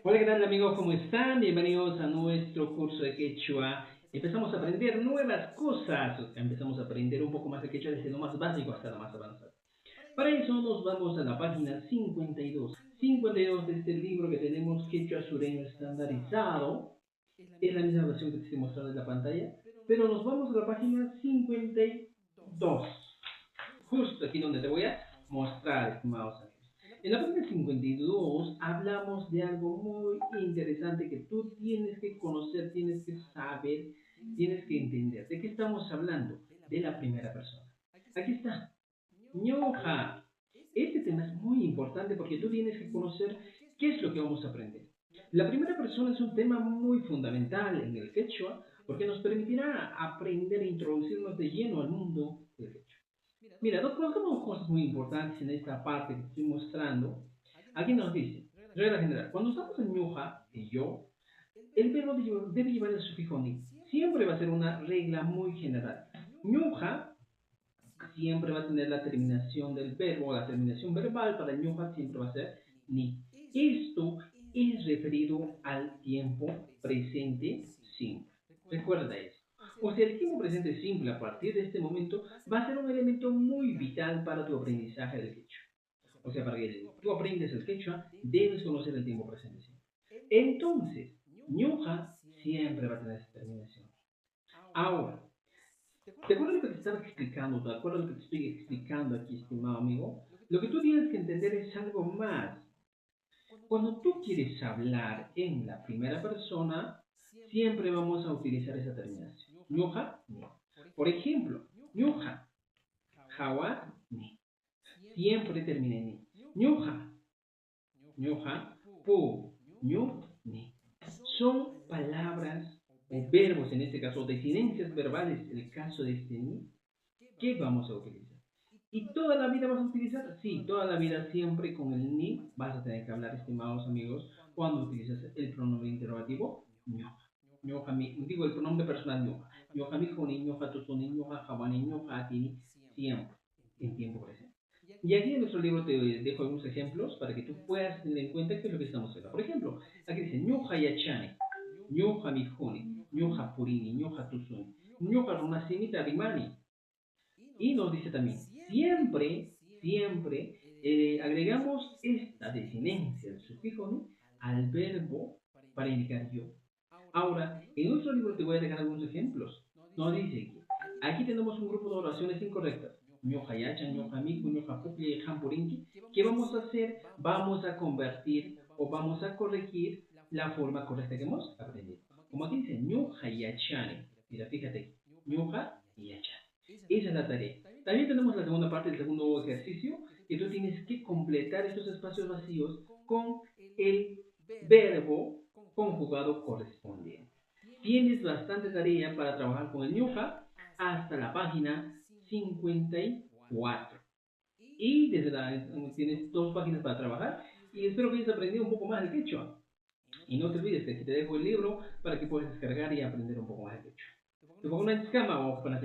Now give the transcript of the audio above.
Hola, ¿qué tal amigos? ¿Cómo están? Bienvenidos a nuestro curso de quechua. Empezamos a aprender nuevas cosas. Empezamos a aprender un poco más de quechua desde lo más básico hasta lo más avanzado. Para eso nos vamos a la página 52. 52 de este libro que tenemos quechua sureño estandarizado. Es la misma versión que te estoy mostrando en la pantalla. Pero nos vamos a la página 52. Justo aquí donde te voy a mostrar, estimados amigos. En la página 52 hablamos de algo muy interesante que tú tienes que conocer, tienes que saber, tienes que entender. ¿De qué estamos hablando? De la primera persona. Aquí está, ñoja. Este tema es muy importante porque tú tienes que conocer qué es lo que vamos a aprender. La primera persona es un tema muy fundamental en el quechua porque nos permitirá aprender e introducirnos de lleno al mundo del quechua. Mira, nos colocamos cosas muy importantes en esta parte que te estoy mostrando. Aquí nos dice, regla general, cuando estamos en ñuja, y yo, el verbo debe llevar el sufijo ni. Siempre va a ser una regla muy general. Ñuja siempre va a tener la terminación del verbo, la terminación verbal para ñuja siempre va a ser ni. Esto es referido al tiempo presente simple. Recuerda eso. O sea, el tiempo presente simple a partir de este momento va a ser un elemento muy vital para tu aprendizaje del quechua. O sea, para que tú aprendas el quechua, debes conocer el tiempo presente simple. Entonces, ñuja siempre va a tener esa terminación. Ahora, ¿te acuerdas lo que te estaba explicando? ¿Te acuerdas lo que te estoy explicando aquí, estimado amigo? Lo que tú tienes que entender es algo más. Cuando tú quieres hablar en la primera persona, siempre vamos a utilizar esa terminación. Ñuja, ni. Por ejemplo, ñuja, jawa, ni. Siempre termina en ni. Ñuja, ñuja, pu, ñu, ni. Son palabras o verbos, en este caso, definencias verbales, en el caso de este ni, que vamos a utilizar. ¿Y toda la vida vas a utilizar? Sí, toda la vida siempre con el ni vas a tener que hablar, estimados amigos, cuando utilizas el pronombre interrogativo ñoja. Ñoja mi, digo el pronombre personal ñoja. Ñoja mi joni, ñoja tu soni, ñoja jabani, ñoja atini, siempre en tiempo presente. Y aquí en nuestro libro te dejo algunos ejemplos para que tú puedas tener en cuenta qué es lo que estamos haciendo. Por ejemplo, aquí dice ñoja yachane, ñoja mi joni, ñoja purini, ñoja tu soni, ñoja runasimi tarimani. Y nos dice también, siempre agregamos esta desinencia, el sufijo ¿no? al verbo para indicar yo. Ahora, en nuestro libro te voy a dejar algunos ejemplos. Nos dice aquí tenemos un grupo de oraciones incorrectas. Ñoja yacha, ñoja miku, ñoja pukli, jampurinki. ¿Qué vamos a hacer? Vamos a convertir o vamos a corregir la forma correcta que hemos aprendido. Como aquí dice, ñoja yachane. Mira, fíjate, ñoja yachane. Esa es la tarea. También tenemos la segunda parte del segundo ejercicio, que tú tienes que completar estos espacios vacíos con el verbo conjugado correspondiente. Tienes bastante tarea para trabajar con el ñuja hasta la página 54. Y desde tienes dos páginas para trabajar y espero que hayas aprendido un poco más de quechua. Y no te olvides que aquí te dejo el libro para que puedas descargar y aprender un poco más de quechua. Te pongo una escama o con la